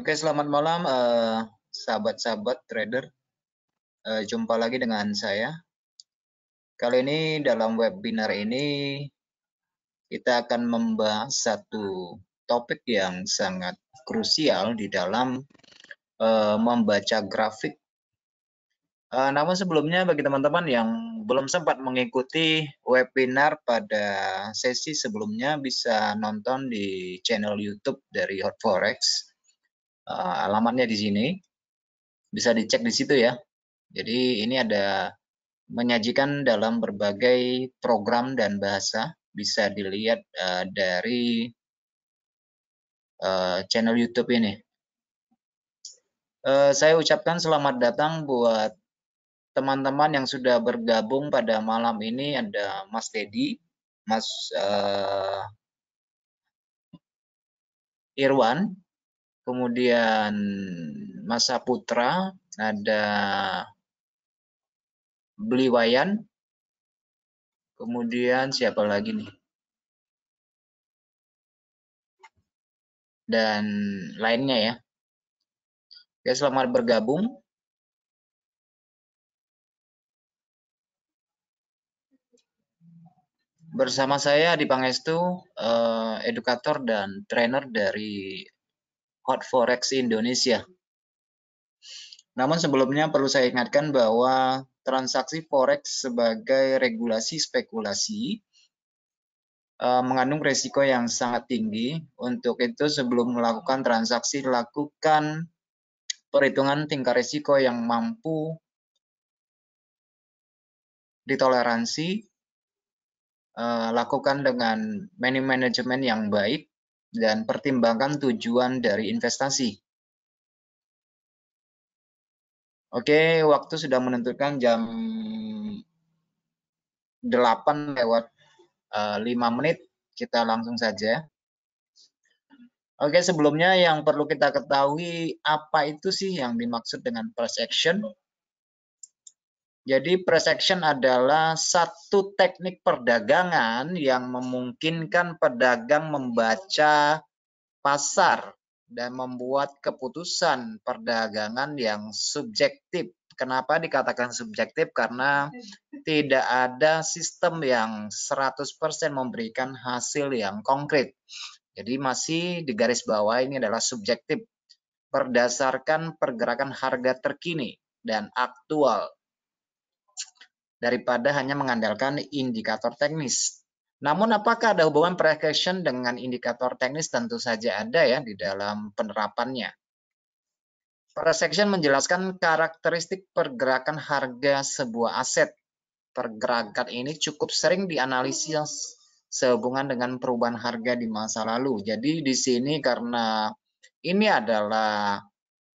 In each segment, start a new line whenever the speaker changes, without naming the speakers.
Oke, selamat malam sahabat-sahabat trader. Jumpa lagi dengan saya. Kali ini dalam webinar ini kita akan membahas satu topik yang sangat krusial di dalam membaca grafik. Namun sebelumnya bagi teman-teman yang belum sempat mengikuti webinar pada sesi sebelumnya bisa nonton di channel YouTube dari Hot Forex. Alamatnya di sini. Bisa dicek di situ ya. Jadi ini ada menyajikan dalam berbagai program dan bahasa, bisa dilihat dari channel YouTube ini. Saya ucapkan selamat datang buat teman-teman yang sudah bergabung pada malam ini. Ada Mas Dedi, Mas Irwan, kemudian Mas Saputra, ada Bliwayan, kemudian siapa lagi nih? Dan lainnya ya. Oke, selamat bergabung. Bersama saya Adi Pangestu, edukator dan trainer dari Hot Forex Indonesia. Namun sebelumnya perlu saya ingatkan bahwa transaksi forex sebagai regulasi spekulasi mengandung risiko yang sangat tinggi. Untuk itu sebelum melakukan transaksi lakukan perhitungan tingkat risiko yang mampu ditoleransi, lakukan dengan manajemen yang baik, dan pertimbangkan tujuan dari investasi. Oke, waktu sudah menentukan jam 8:05, kita langsung saja. Oke, sebelumnya yang perlu kita ketahui, apa itu sih yang dimaksud dengan price action? Jadi price action adalah satu teknik perdagangan yang memungkinkan pedagang membaca pasar dan membuat keputusan perdagangan yang subjektif Kenapa dikatakan subjektif? Karena tidak ada sistem yang 100% memberikan hasil yang konkret. Jadi masih di garis bawah ini adalah subjektif berdasarkan pergerakan harga terkini dan aktual daripada hanya mengandalkan indikator teknis. Namun apakah ada hubungan price action dengan indikator teknis? Tentu saja ada ya di dalam penerapannya. Price action menjelaskan karakteristik pergerakan harga sebuah aset. Pergerakan ini cukup sering dianalisis sehubungan dengan perubahan harga di masa lalu. Jadi di sini karena ini adalah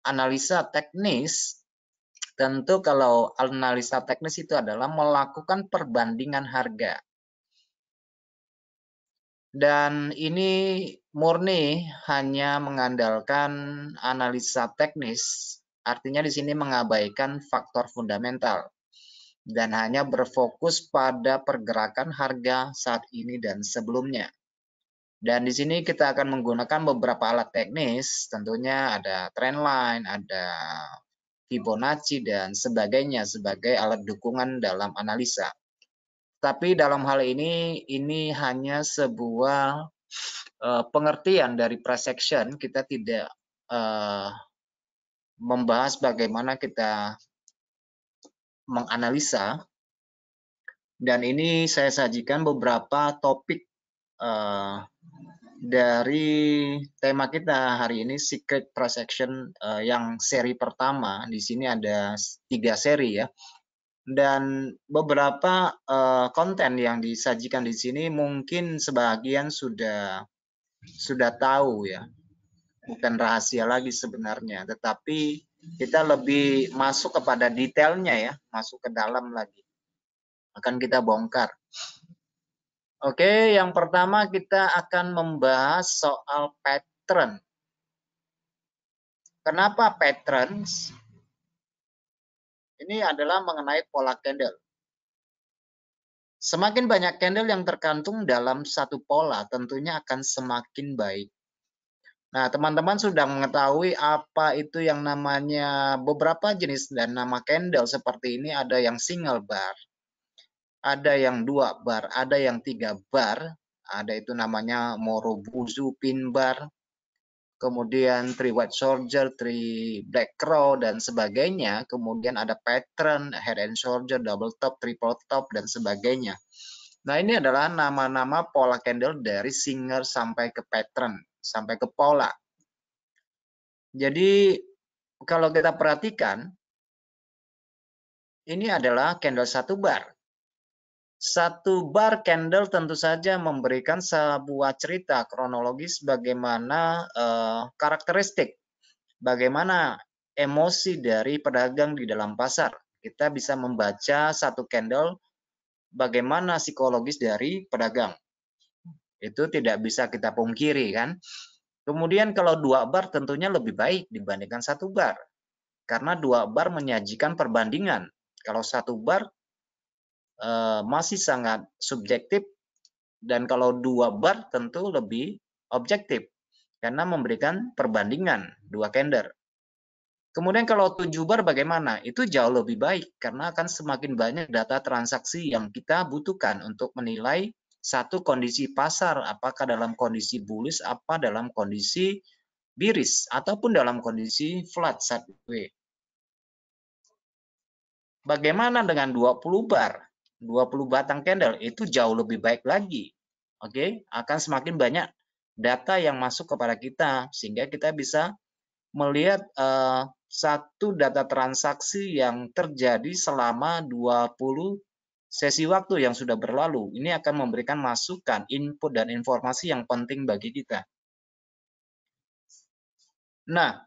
analisa teknis, tentu kalau analisa teknis itu adalah melakukan perbandingan harga. Dan ini murni hanya mengandalkan analisa teknis, artinya di sini mengabaikan faktor fundamental dan hanya berfokus pada pergerakan harga saat ini dan sebelumnya. Dan di sini kita akan menggunakan beberapa alat teknis, tentunya ada trendline, ada Fibonacci dan sebagainya sebagai alat dukungan dalam analisa. Tapi dalam hal ini hanya sebuah pengertian dari price action. Kita tidak membahas bagaimana kita menganalisa. Dan ini saya sajikan beberapa topik dari tema kita hari ini, Secret Price Action yang seri pertama. Di sini ada 3 seri ya. Dan beberapa konten yang disajikan di sini mungkin sebagian sudah tahu ya, bukan rahasia lagi sebenarnya, tetapi kita lebih masuk kepada detailnya ya, masuk ke dalam lagi, akan kita bongkar. Oke, yang pertama kita akan membahas soal pattern. Kenapa patterns? Ini adalah mengenai pola candle. Semakin banyak candle yang terkantung dalam satu pola, tentunya akan semakin baik. Nah, teman-teman sudah mengetahui apa itu yang namanya beberapa jenis dan nama candle seperti ini. Ada yang single bar, ada yang 2 bar, ada yang 3 bar. Ada itu namanya Morobuzu pin bar. Kemudian 3 white soldier, 3 black crow, dan sebagainya. Kemudian ada pattern, head and shoulder, double top, triple top, dan sebagainya. Nah, ini adalah nama-nama pola candle dari single sampai ke pattern, sampai ke pola. Jadi, kalau kita perhatikan, ini adalah candle 1 bar. 1 bar candle tentu saja memberikan sebuah cerita kronologis bagaimana karakteristik, bagaimana emosi dari pedagang di dalam pasar. Kita bisa membaca 1 candle bagaimana psikologis dari pedagang. Itu tidak bisa kita pungkiri kan. Kemudian kalau 2 bar tentunya lebih baik dibandingkan 1 bar. Karena 2 bar menyajikan perbandingan. Kalau 1 bar masih sangat subjektif, dan kalau 2 bar tentu lebih objektif karena memberikan perbandingan 2 candle. Kemudian kalau 7 bar bagaimana? Itu jauh lebih baik karena akan semakin banyak data transaksi yang kita butuhkan untuk menilai satu kondisi pasar, apakah dalam kondisi bullish, apa dalam kondisi bearish, ataupun dalam kondisi flat sideways. Bagaimana dengan 20 bar? 20 batang candle itu jauh lebih baik lagi. Oke, akan semakin banyak data yang masuk kepada kita sehingga kita bisa melihat satu data transaksi yang terjadi selama 20 sesi waktu yang sudah berlalu. Ini akan memberikan masukan, input dan informasi yang penting bagi kita. Nah,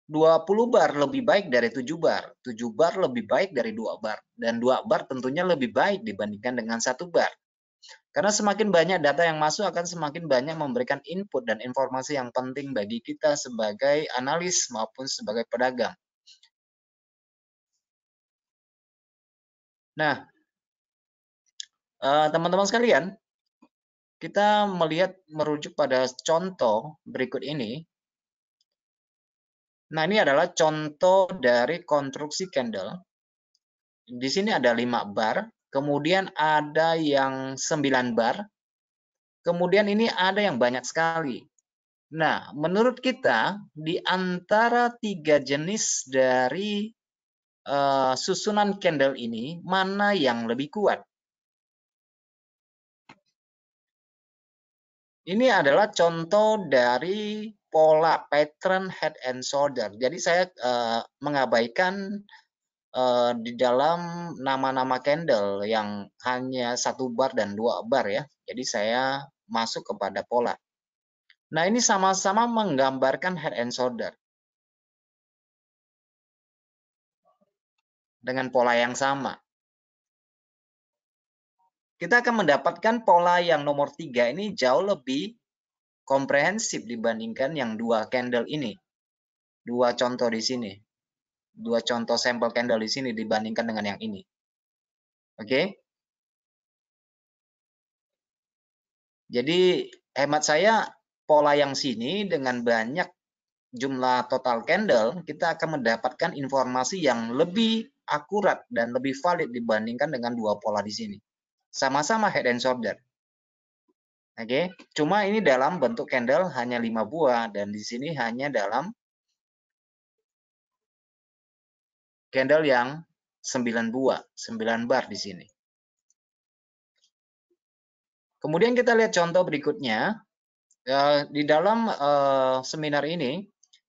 20 bar lebih baik dari 7 bar, 7 bar lebih baik dari 2 bar, dan 2 bar tentunya lebih baik dibandingkan dengan 1 bar. Karena semakin banyak data yang masuk akan semakin banyak memberikan input dan informasi yang penting bagi kita sebagai analis maupun sebagai pedagang. Nah, teman-teman sekalian, kita melihat merujuk pada contoh berikut ini. Nah, ini adalah contoh dari konstruksi candle. Di sini ada 5 bar, kemudian ada yang 9 bar, kemudian ini ada yang banyak sekali. Nah, menurut kita di antara 3 jenis dari susunan candle ini, mana yang lebih kuat? Ini adalah contoh dari pola pattern head and shoulder. Jadi saya mengabaikan di dalam nama-nama candle yang hanya 1 bar dan 2 bar ya. Jadi saya masuk kepada pola. Nah, ini sama-sama menggambarkan head and shoulder dengan pola yang sama. Kita akan mendapatkan pola yang nomor 3 ini jauh lebih komprehensif dibandingkan yang 2 candle ini. 2 contoh di sini. 2 contoh sampel candle di sini dibandingkan dengan yang ini. Oke? Jadi hemat saya pola yang sini dengan banyak jumlah total candle, kita akan mendapatkan informasi yang lebih akurat dan lebih valid dibandingkan dengan 2 pola di sini. Sama-sama head and shoulder. Oke, cuma ini dalam bentuk candle hanya 5 buah dan di sini hanya dalam candle yang 9 buah, 9 bar di sini. Kemudian kita lihat contoh berikutnya. Di dalam seminar ini,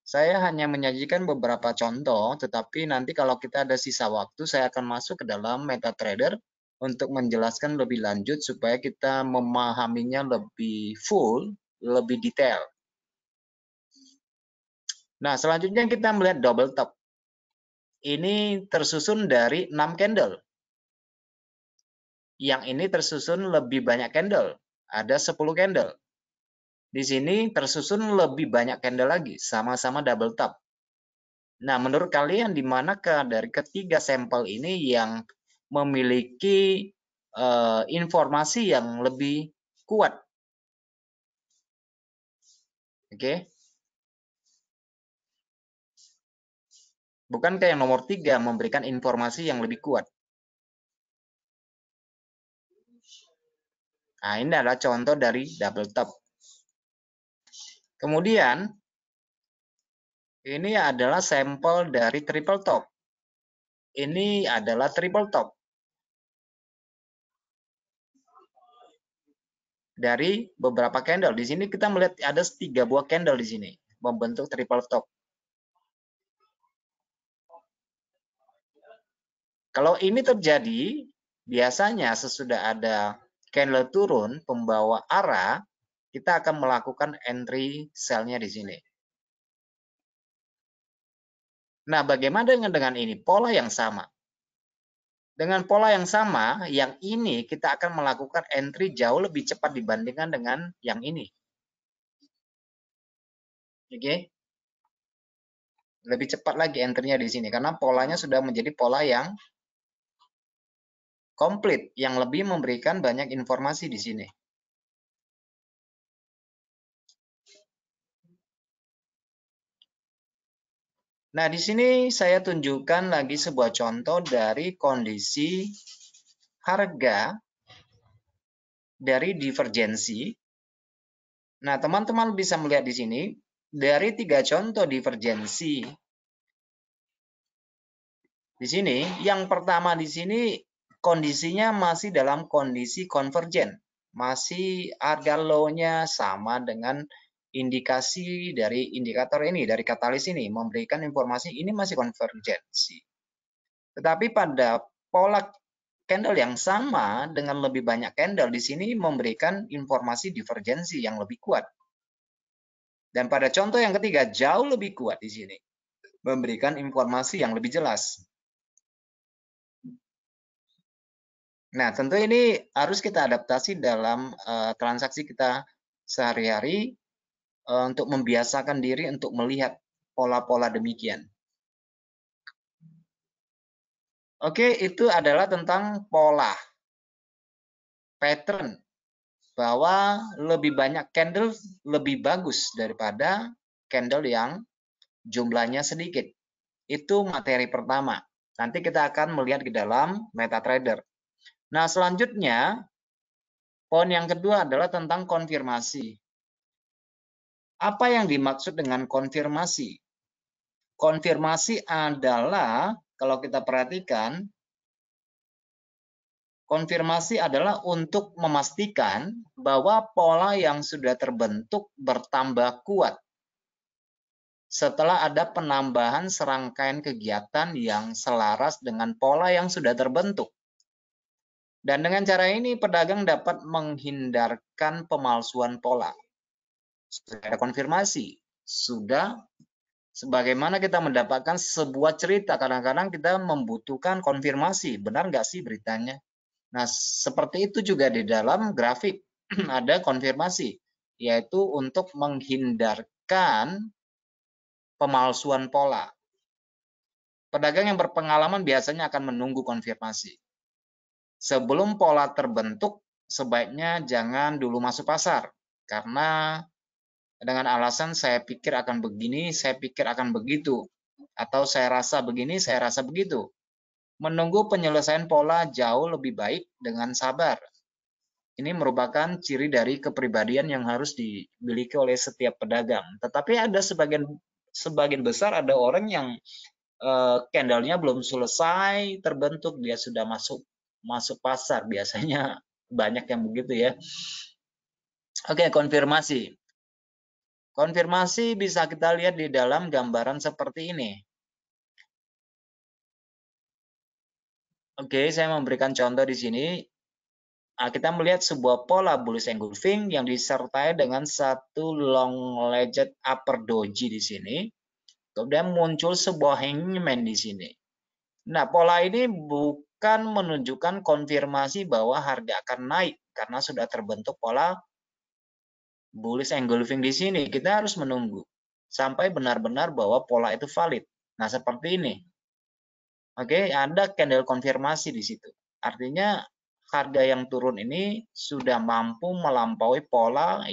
saya hanya menyajikan beberapa contoh, tetapi nanti kalau kita ada sisa waktu, saya akan masuk ke dalam MetaTrader untuk menjelaskan lebih lanjut supaya kita memahaminya lebih full, lebih detail. Nah, selanjutnya kita melihat double top. Ini tersusun dari 6 candle. Yang ini tersusun lebih banyak candle, ada 10 candle. Di sini tersusun lebih banyak candle lagi, sama-sama double top. Nah, menurut kalian di manakah dari ketiga sampel ini yang memiliki informasi yang lebih kuat? Oke. Bukankah yang nomor 3 memberikan informasi yang lebih kuat? Nah, ini adalah contoh dari double top. Kemudian, ini adalah sampel dari triple top. Ini adalah triple top. Dari beberapa candle. Di sini kita melihat ada 3 buah candle di sini membentuk triple top. Kalau ini terjadi, biasanya sesudah ada candle turun pembawa arah, kita akan melakukan entry sell-nya di sini. Nah, bagaimana dengan ini? Pola yang sama. Dengan pola yang sama, yang ini kita akan melakukan entry jauh lebih cepat dibandingkan dengan yang ini. Oke? Lebih cepat lagi entry-nya di sini karena polanya sudah menjadi pola yang komplit, yang lebih memberikan banyak informasi di sini. Nah, di sini saya tunjukkan lagi sebuah contoh dari kondisi harga dari divergensi. Nah, teman-teman bisa melihat di sini dari 3 contoh divergensi. Di sini, yang pertama di sini kondisinya masih dalam kondisi konvergen. Masih harga low-nya sama dengan indikasi dari indikator ini, dari katalis ini, memberikan informasi ini masih konvergensi. Tetapi pada pola candle yang sama dengan lebih banyak candle di sini memberikan informasi divergensi yang lebih kuat. Dan pada contoh yang ketiga jauh lebih kuat di sini, memberikan informasi yang lebih jelas. Nah, tentu ini harus kita adaptasi dalam transaksi kita sehari-hari untuk membiasakan diri untuk melihat pola-pola demikian. Oke, itu adalah tentang pola, pattern, bahwa lebih banyak candle lebih bagus daripada candle yang jumlahnya sedikit. Itu materi pertama. Nanti kita akan melihat di dalam MetaTrader. Nah, selanjutnya, poin yang kedua adalah tentang konfirmasi. Apa yang dimaksud dengan konfirmasi? Konfirmasi adalah, kalau kita perhatikan, konfirmasi adalah untuk memastikan bahwa pola yang sudah terbentuk bertambah kuat setelah ada penambahan serangkaian kegiatan yang selaras dengan pola yang sudah terbentuk. Dan dengan cara ini, pedagang dapat menghindarkan pemalsuan pola. Sudah ada konfirmasi, sudah sebagaimana kita mendapatkan sebuah cerita, kadang-kadang kita membutuhkan konfirmasi, benar nggak sih beritanya? Nah, seperti itu juga di dalam grafik ada konfirmasi, yaitu untuk menghindarkan pemalsuan pola. Pedagang yang berpengalaman biasanya akan menunggu konfirmasi. Sebelum pola terbentuk, sebaiknya jangan dulu masuk pasar, karena dengan alasan saya pikir akan begini, saya pikir akan begitu, atau saya rasa begini, saya rasa begitu. Menunggu penyelesaian pola jauh lebih baik dengan sabar. Ini merupakan ciri dari kepribadian yang harus dimiliki oleh setiap pedagang. Tetapi ada sebagian besar ada orang yang candle-nya belum selesai terbentuk, dia sudah masuk pasar. Biasanya banyak yang begitu ya. Oke, konfirmasi. Konfirmasi bisa kita lihat di dalam gambaran seperti ini. Oke, saya memberikan contoh di sini. Kita melihat sebuah pola bullish engulfing yang disertai dengan satu long legged upper doji di sini. Kemudian muncul sebuah hangman di sini. Nah, pola ini bukan menunjukkan konfirmasi bahwa harga akan naik karena sudah terbentuk pola bullish engulfing di sini. Kita harus menunggu sampai benar-benar bahwa pola itu valid. Nah, seperti ini. Oke, ada candle konfirmasi di situ. Artinya harga yang turun ini sudah mampu melampaui pola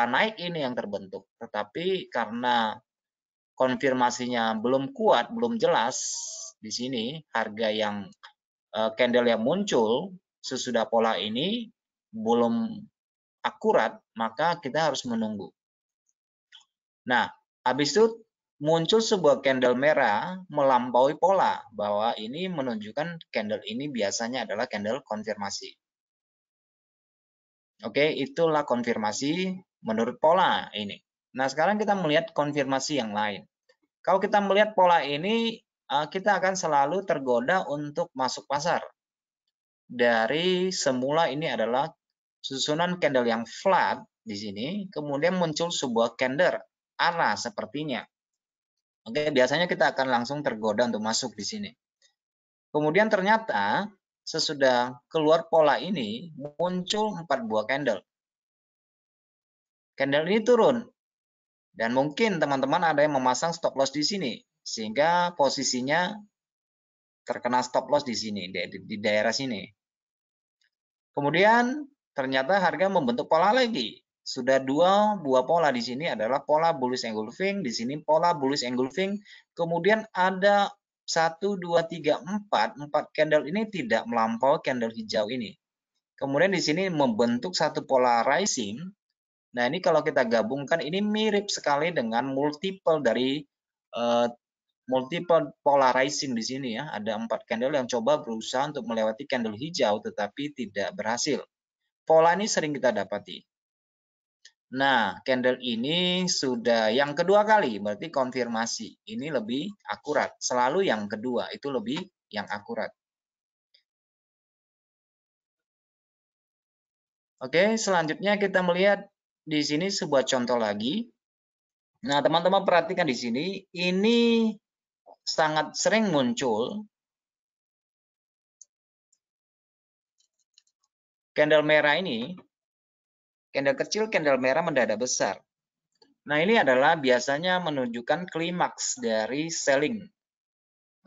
naik ini yang terbentuk. Tetapi karena konfirmasinya belum kuat, belum jelas di sini, harga yang candle yang muncul sesudah pola ini belum akurat, maka kita harus menunggu. Nah, habis itu muncul sebuah candle merah melampaui pola, bahwa ini menunjukkan candle ini biasanya adalah candle konfirmasi. Oke, itulah konfirmasi menurut pola ini. Nah, sekarang kita melihat konfirmasi yang lain. Kalau kita melihat pola ini, kita akan selalu tergoda untuk masuk pasar. Dari semula ini adalah susunan candle yang flat di sini, kemudian muncul sebuah candle arah sepertinya. Oke, biasanya kita akan langsung tergoda untuk masuk di sini. Kemudian ternyata sesudah keluar pola ini muncul 4 buah candle. Candle ini turun. Dan mungkin teman-teman ada yang memasang stop loss di sini sehingga posisinya terkena stop loss di sini, di daerah sini. Kemudian ternyata harga membentuk pola lagi. Sudah 2 buah pola di sini adalah pola bullish engulfing, di sini pola bullish engulfing, kemudian ada 1, 2, 3, 4 candle ini tidak melampaui candle hijau ini. Kemudian di sini membentuk satu pola rising. Nah, ini kalau kita gabungkan ini mirip sekali dengan multiple dari multiple polarizing di sini ya. Ada 4 candle yang coba berusaha untuk melewati candle hijau tetapi tidak berhasil. Pola ini sering kita dapati. Nah, candle ini sudah yang kedua kali, berarti konfirmasi. Ini lebih akurat. Selalu yang kedua itu lebih yang akurat. Oke, selanjutnya kita melihat di sini sebuah contoh lagi. Nah, teman-teman perhatikan di sini, ini sangat sering muncul candle merah ini, candle kecil, candle merah mendadak besar. Nah, ini adalah biasanya menunjukkan klimaks dari selling.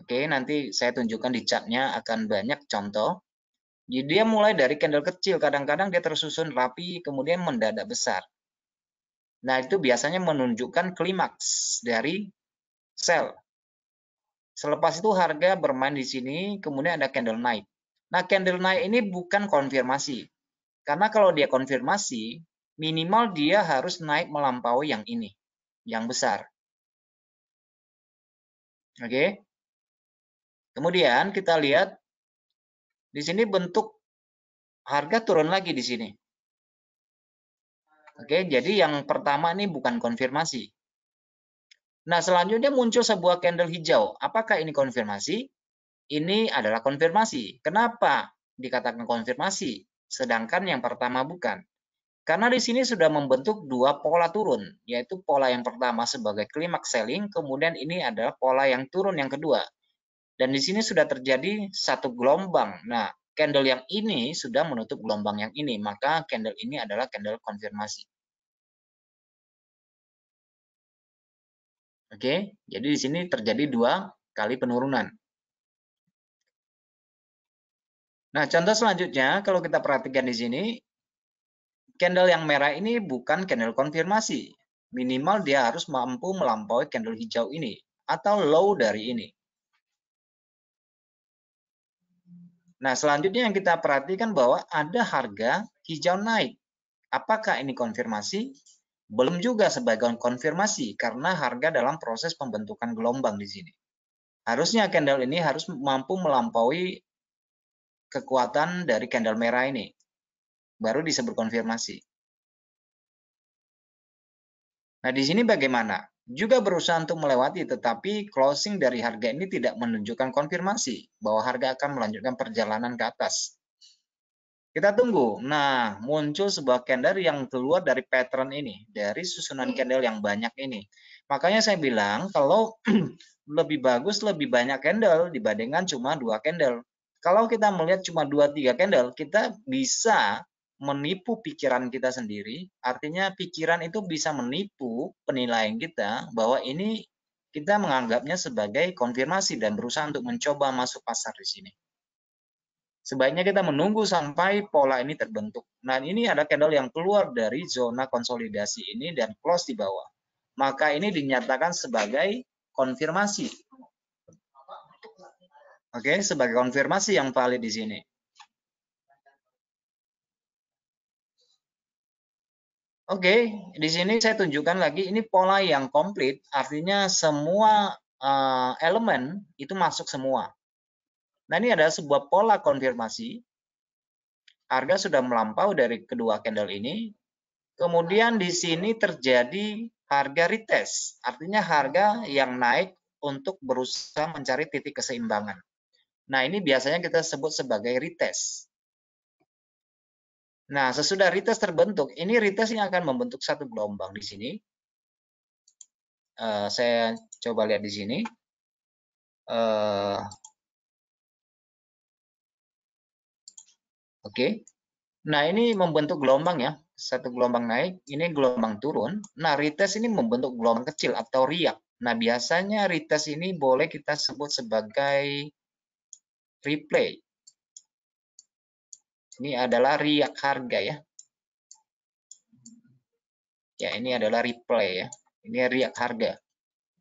Oke, nanti saya tunjukkan di chartnya akan banyak contoh. Jadi dia mulai dari candle kecil, kadang-kadang dia tersusun rapi, kemudian mendadak besar. Nah, itu biasanya menunjukkan klimaks dari sell. Selepas itu harga bermain di sini, kemudian ada candle naik. Nah, candle naik ini bukan konfirmasi. Karena kalau dia konfirmasi, minimal dia harus naik melampaui yang ini, yang besar. Oke. Kemudian kita lihat di sini bentuk harga turun lagi di sini. Oke, jadi yang pertama ini bukan konfirmasi. Nah, selanjutnya muncul sebuah candle hijau. Apakah ini konfirmasi? Ini adalah konfirmasi. Kenapa dikatakan konfirmasi? Sedangkan yang pertama bukan. Karena di sini sudah membentuk dua pola turun, yaitu pola yang pertama sebagai climax selling, kemudian ini adalah pola yang turun yang kedua. Dan di sini sudah terjadi satu gelombang. Nah, candle yang ini sudah menutup gelombang yang ini, maka candle ini adalah candle konfirmasi. Oke, jadi di sini terjadi dua kali penurunan. Nah, contoh selanjutnya kalau kita perhatikan di sini, candle yang merah ini bukan candle konfirmasi. Minimal dia harus mampu melampaui candle hijau ini atau low dari ini. Nah, selanjutnya yang kita perhatikan bahwa ada harga hijau naik. Apakah ini konfirmasi? Belum juga sebagai konfirmasi karena harga dalam proses pembentukan gelombang di sini. Harusnya candle ini harus mampu melampaui kekuatan dari candle merah ini. Baru disebut konfirmasi. Nah, di sini bagaimana? Juga berusaha untuk melewati, tetapi closing dari harga ini tidak menunjukkan konfirmasi bahwa harga akan melanjutkan perjalanan ke atas. Kita tunggu. Nah, muncul sebuah candle yang keluar dari pattern ini, dari susunan candle yang banyak ini. Makanya saya bilang kalau lebih bagus lebih banyak candle dibandingkan cuma 2 candle. Kalau kita melihat cuma 2-3 candle, kita bisa menipu pikiran kita sendiri. Artinya pikiran itu bisa menipu penilaian kita bahwa ini kita menganggapnya sebagai konfirmasi dan berusaha untuk mencoba masuk pasar di sini. Sebaiknya kita menunggu sampai pola ini terbentuk. Nah, ini ada candle yang keluar dari zona konsolidasi ini dan close di bawah. Maka ini dinyatakan sebagai konfirmasi. Oke, sebagai konfirmasi yang valid di sini. Oke, di sini saya tunjukkan lagi ini pola yang komplit, artinya semua elemen itu masuk semua. Nah, ini adalah sebuah pola konfirmasi. Harga sudah melampau dari kedua candle ini. Kemudian di sini terjadi harga retest, artinya harga yang naik untuk berusaha mencari titik keseimbangan. Nah, ini biasanya kita sebut sebagai retest. Nah, sesudah retest terbentuk, ini retest yang akan membentuk satu gelombang di sini. Saya coba lihat di sini. Oke. Nah, ini membentuk gelombang ya. Satu gelombang naik, ini gelombang turun. Nah, retest ini membentuk gelombang kecil atau riak. Nah, biasanya retest ini boleh kita sebut sebagai replay. Ini adalah riak harga ya. Ya, ini adalah replay ya. Ini riak harga.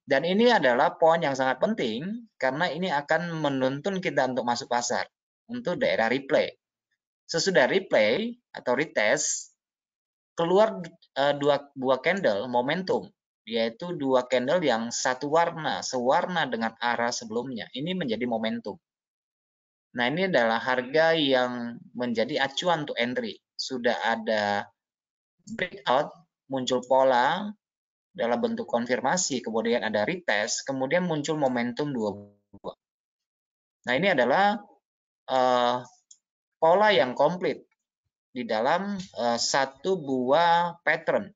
Dan ini adalah poin yang sangat penting karena ini akan menuntun kita untuk masuk pasar untuk daerah replay. Sesudah replay atau retest, keluar dua buah candle momentum, yaitu dua candle yang satu warna, sewarna dengan arah sebelumnya. Ini menjadi momentum. Nah, ini adalah harga yang menjadi acuan untuk entry. Sudah ada breakout, muncul pola dalam bentuk konfirmasi, kemudian ada retest, kemudian muncul momentum dua buah. Nah, ini adalah pola yang komplit di dalam satu buah pattern.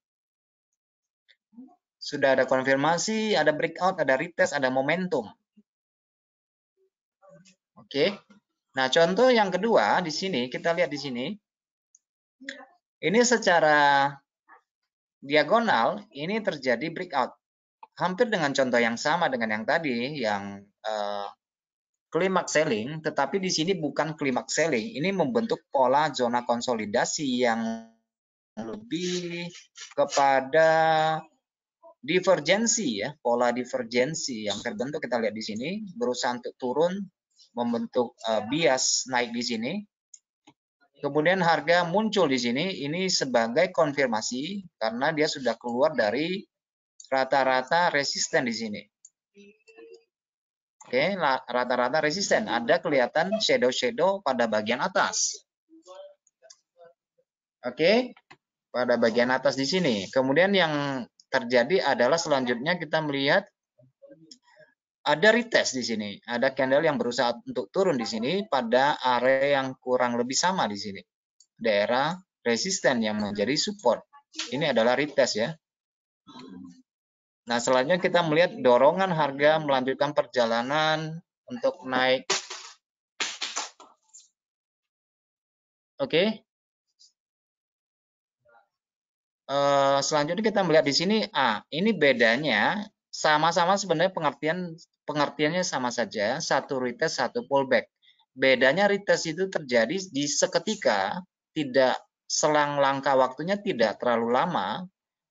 Sudah ada konfirmasi, ada breakout, ada retest, ada momentum. Oke. Nah, contoh yang kedua di sini, kita lihat di sini. Ini secara diagonal, ini terjadi breakout. Hampir dengan contoh yang sama dengan yang tadi, yang climax selling, tetapi di sini bukan climax selling. Ini membentuk pola zona konsolidasi yang lebih kepada divergensi ya, pola divergensi yang terbentuk kita lihat di sini, berusaha untuk turun, membentuk bias naik di sini. Kemudian harga muncul di sini, ini sebagai konfirmasi karena dia sudah keluar dari rata-rata resisten di sini. Oke, rata-rata resisten. Ada kelihatan shadow-shadow pada bagian atas. Oke, pada bagian atas di sini. Kemudian yang terjadi adalah selanjutnya kita melihat ada retest di sini. Ada candle yang berusaha untuk turun di sini pada area yang kurang lebih sama di sini. Daerah resisten yang menjadi support. Ini adalah retest ya. Nah, selanjutnya kita melihat dorongan harga melanjutkan perjalanan untuk naik. Oke. Selanjutnya kita melihat di sini, ini bedanya sama-sama sebenarnya pengertiannya sama saja, satu retest, satu pullback. Bedanya retest itu terjadi di seketika, tidak selang langkah waktunya tidak terlalu lama,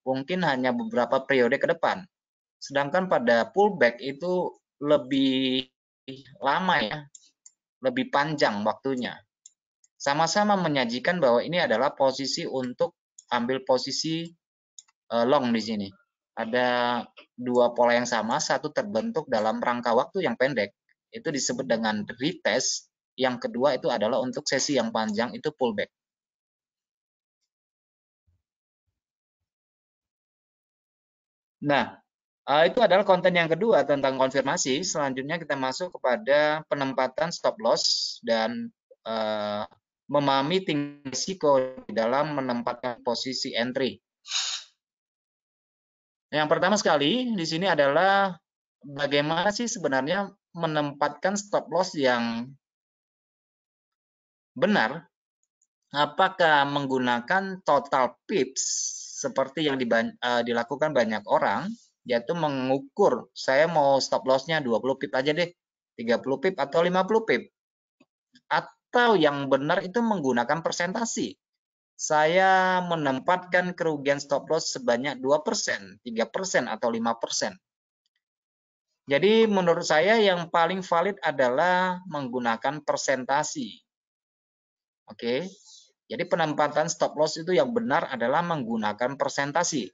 mungkin hanya beberapa periode ke depan. Sedangkan pada pullback itu lebih lama ya, lebih panjang waktunya. Sama-sama menyajikan bahwa ini adalah posisi untuk ambil posisi long di sini. Ada dua pola yang sama, satu terbentuk dalam rangka waktu yang pendek, itu disebut dengan retest. Yang kedua itu adalah untuk sesi yang panjang, itu pullback. Nah, itu adalah konten yang kedua tentang konfirmasi. Selanjutnya kita masuk kepada penempatan stop loss dan memahami tingkat risiko dalam menempatkan posisi entry. Yang pertama sekali di sini adalah bagaimana sih sebenarnya menempatkan stop loss yang benar. Apakah menggunakan total pips seperti yang dilakukan banyak orang, yaitu mengukur saya mau stop loss-nya 20 pip aja deh, 30 pip atau 50 pip. Atau yang benar itu menggunakan persentasi. Saya menempatkan kerugian stop loss sebanyak 2%, 3%, atau 5%. Jadi menurut saya yang paling valid adalah menggunakan persentasi. Oke. Jadi penempatan stop loss itu yang benar adalah menggunakan persentasi.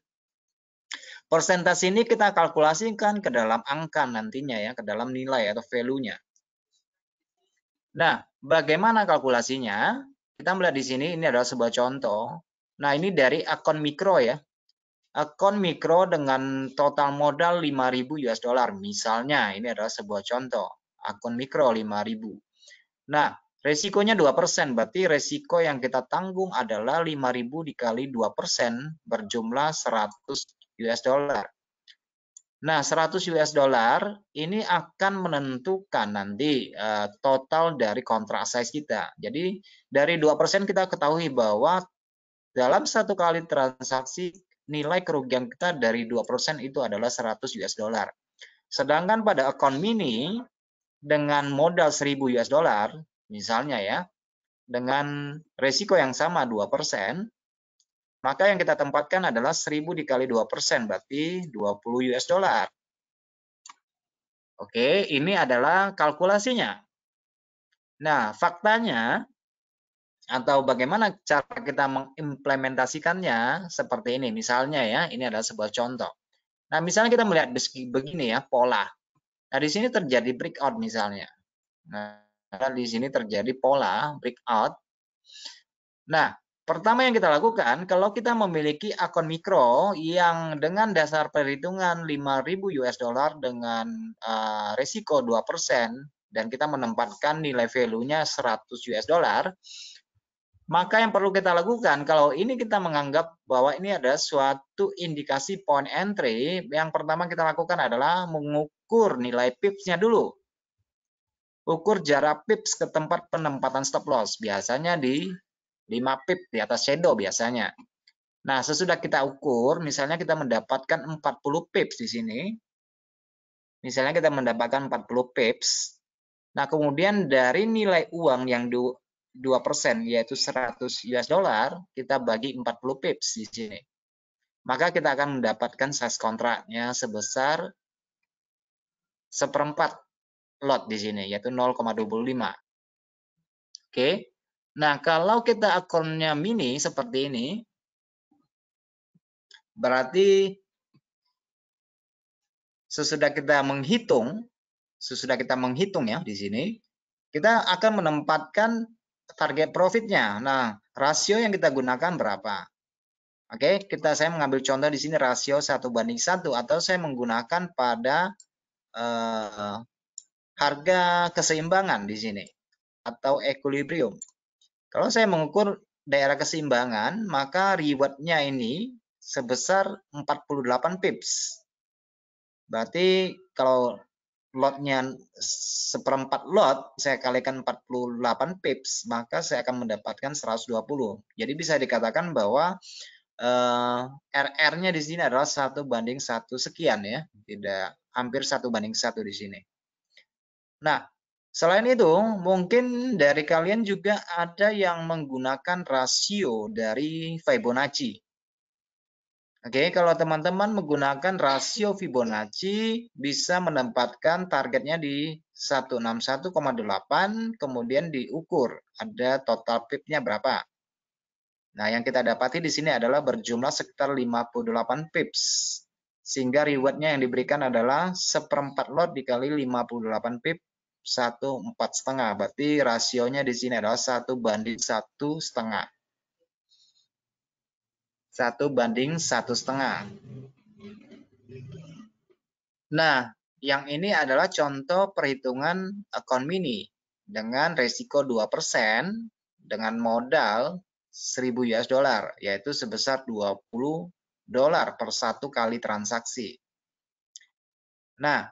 Persentasi ini kita kalkulasikan ke dalam angka nantinya ya, ke dalam nilai atau value-nya. Nah, bagaimana kalkulasinya? Kita melihat di sini, ini adalah sebuah contoh. Nah, ini dari akun mikro ya. Akun mikro dengan total modal 5.000 US dollar. Misalnya, ini adalah sebuah contoh. Akun mikro 5.000. Nah, resikonya 2%, berarti resiko yang kita tanggung adalah 5.000 dikali 2% berjumlah 100 US dollar. Nah, 100 US dollar ini akan menentukan nanti total dari kontrak size kita. Jadi, dari 2% kita ketahui bahwa dalam satu kali transaksi nilai kerugian kita dari 2% itu adalah 100 US dollar. Sedangkan pada akun mini dengan modal 1.000 US dollar, misalnya ya, dengan resiko yang sama 2%, maka yang kita tempatkan adalah 1.000 dikali 2%, berarti 20 US dollar. Oke, ini adalah kalkulasinya. Nah, faktanya atau bagaimana cara kita mengimplementasikannya seperti ini. Misalnya ya, ini adalah sebuah contoh. Nah, misalnya kita melihat begini ya, pola. Nah, di sini terjadi breakout misalnya. Nah, di sini terjadi pola breakout. Nah, pertama yang kita lakukan, kalau kita memiliki akun mikro yang dengan dasar perhitungan 5.000 US dollar dengan risiko 2% dan kita menempatkan nilai value-nya 100 US dollar, maka yang perlu kita lakukan, kalau ini kita menganggap bahwa ini ada suatu indikasi point entry, yang pertama kita lakukan adalah mengukur nilai pips-nya dulu. Ukur jarak pips ke tempat penempatan stop loss, biasanya di 5 pip di atas shadow biasanya. Nah, sesudah kita ukur, misalnya kita mendapatkan 40 pips di sini. Misalnya kita mendapatkan 40 pips. Nah, kemudian dari nilai uang yang 2% yaitu 100 US dollar, kita bagi 40 pips di sini. maka kita akan mendapatkan size kontraknya sebesar 1/4 lot di sini, yaitu 0,25. Oke. Nah, kalau kita akunnya mini seperti ini, berarti sesudah kita menghitung ya di sini, kita akan menempatkan target profitnya. Nah, rasio yang kita gunakan berapa? Oke, saya mengambil contoh di sini rasio 1:1 atau saya menggunakan pada harga keseimbangan di sini atau equilibrium. Kalau saya mengukur daerah keseimbangan, maka reward-nya ini sebesar 48 pips. Berarti kalau lotnya 1/4 lot, saya kalikan 48 pips, maka saya akan mendapatkan 120. Jadi bisa dikatakan bahwa RR-nya di sini adalah 1:1 sekian ya, tidak hampir 1:1 di sini. Nah, selain itu mungkin dari kalian juga ada yang menggunakan rasio dari Fibonacci. Oke, kalau teman-teman menggunakan rasio Fibonacci bisa menempatkan targetnya di 161,8, kemudian diukur ada total pip-nya berapa. Nah, yang kita dapati di sini adalah berjumlah sekitar 58 pips. Sehingga reward-nya yang diberikan adalah 1/4 lot dikali 58 pip, 1/4,5. Berarti rasionya di sini adalah 1:1,5. 1:1,5. Nah, yang ini adalah contoh perhitungan akun mini dengan resiko 2% dengan modal 1.000 US dollar, yaitu sebesar 20 dolar per satu kali transaksi. Nah,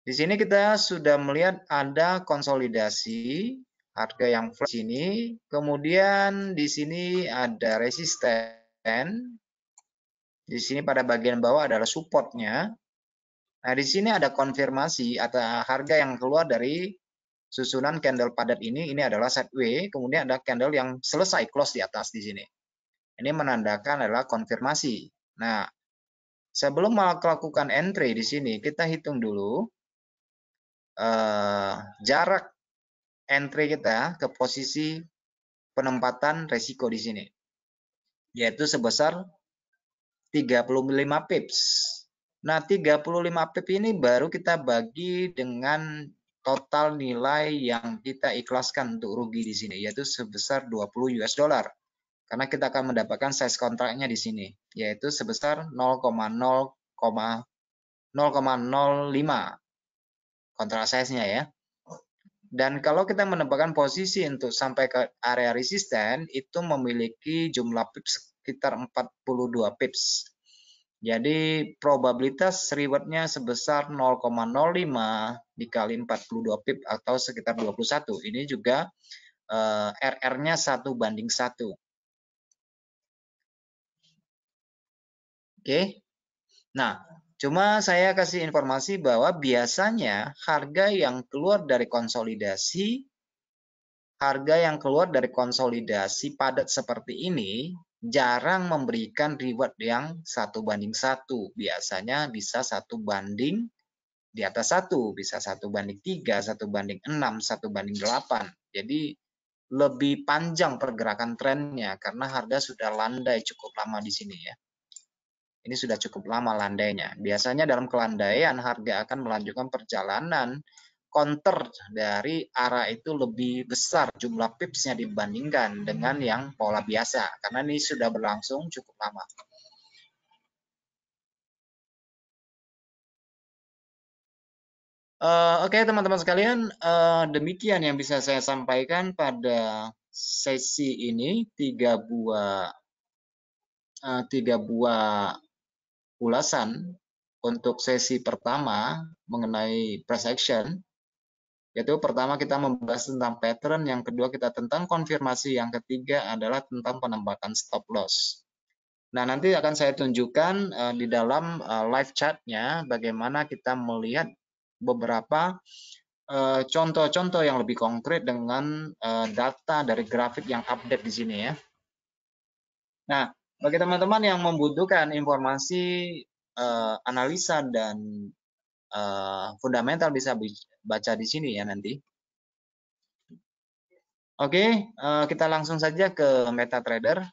di sini kita sudah melihat ada konsolidasi harga yang flat sini, kemudian di sini ada resisten, di sini pada bagian bawah adalah supportnya. Nah, di sini ada konfirmasi atau harga yang keluar dari susunan candle padat ini adalah sideways, kemudian ada candle yang selesai close di atas di sini. Ini menandakan adalah konfirmasi. Nah, sebelum melakukan entry di sini, kita hitung dulu jarak entry kita ke posisi penempatan resiko di sini, yaitu sebesar 35 pips. Nah, 35 pip ini baru kita bagi dengan total nilai yang kita ikhlaskan untuk rugi di sini, yaitu sebesar 20 US dollar. Karena kita akan mendapatkan size kontraknya di sini, yaitu sebesar 0,05 kontrak size-nya ya. Dan kalau kita menempatkan posisi untuk sampai ke area resisten, itu memiliki jumlah pips sekitar 42 pips. Jadi probabilitas reward-nya sebesar 0,05 dikali 42 pip atau sekitar 21. Ini juga RR-nya 1:1. Oke. Nah, cuma saya kasih informasi bahwa biasanya harga yang keluar dari konsolidasi padat seperti ini jarang memberikan reward yang 1:1. Biasanya bisa 1 di atas 1, bisa 1:3, 1:6, 1:8. Jadi lebih panjang pergerakan trennya karena harga sudah landai cukup lama di sini ya. Ini sudah cukup lama landainya. Biasanya dalam kelandaian harga akan melanjutkan perjalanan counter dari arah itu lebih besar jumlah pipsnya dibandingkan dengan yang pola biasa karena ini sudah berlangsung cukup lama. Oke, teman-teman sekalian, demikian yang bisa saya sampaikan pada sesi ini, tiga buah ulasan untuk sesi pertama mengenai price action. Yaitu pertama kita membahas tentang pattern, yang kedua kita tentang konfirmasi, yang ketiga adalah tentang penempatan stop loss. Nah, nanti akan saya tunjukkan di dalam live chat-nya bagaimana kita melihat beberapa contoh-contoh yang lebih konkret dengan data dari grafik yang update di sini ya. Nah, Bagi teman-teman yang membutuhkan informasi analisa dan fundamental bisa baca di sini ya nanti. Oke, kita langsung saja ke MetaTrader.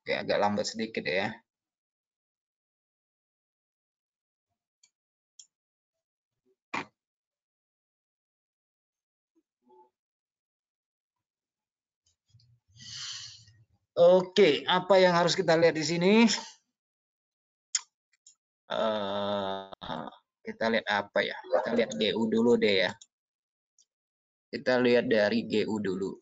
Oke, agak lambat sedikit ya. Oke, apa yang harus kita lihat di sini? Kita lihat apa ya? Kita lihat GU dulu deh ya. Kita lihat dari GU dulu.